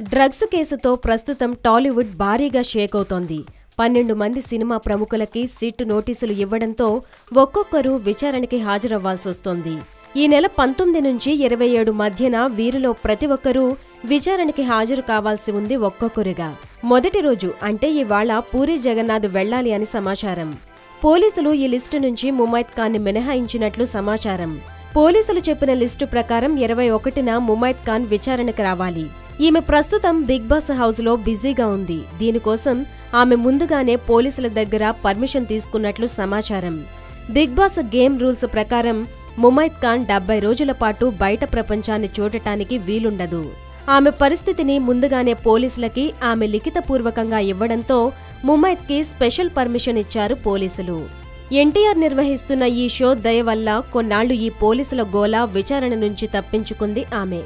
Drugs కేసుతో ప్రస్తుతం టాలీవుడ్ భారీగా షేక్ అవుతోంది. 12 మంది సినిమా ప్రముఖులకి సిట్ నోటీసులు ఇవ్వడంతో ఒక్కొక్కరు విచారణకి హాజరవ్వాల్సొస్తోంది. ఈ నెల 19 నుంచి 27 మధ్యన వీరిలో ప్రతి ఒక్కరూ విచారణకి హాజరు కావాల్సి ఉంది ఒక్కొక్కరుగా. మొదటి రోజు అంటే ఇవాళ పూరీ జగన్నాథ్ వెళ్లాలి అని సమాచారం. పోలీసులు ఈ లిస్టు నుంచి ముమైత్ ఖాన్ ని మినహాయించినట్లు సమాచారం. పోలీసులు చెప్పిన లిస్టు ప్రకారం 21న ముమైత్ ఖాన్ విచారణకు రావాలి. ఈమె ప్రస్తుతం బిగ్ బాస్ హౌస్ లో బిజీగా ఉంది. దీనికోసం ఆమె ముందుగానే పోలీసుల దగ్గర పర్మిషన్ తీసుకున్నట్లు సమాచారం. బిగ్ బాస్ గేమ్ రూల్స్ ప్రకారం ముమైత్ ఖాన్ 70 రోజుల పాటు బయట ప్రపంచాన్ని చూడటానికి వీలుండదు. ఆమె పరిస్థితిని ముందుగానే పోలీసులకి ఆమె లిఖితపూర్వకంగా ఇవ్వడంతో ముమైత్ కి స్పెషల్ పర్మిషన్ ఇచ్చారు పోలీసులు. ఎన్టీఆర్ నిర్వహిస్తున్న ఈ షో దయ వల్ల కొన్నాళ్లు ఈ పోలీసుల గోల విచారణ నుంచి తప్పించుకుంది ఆమె.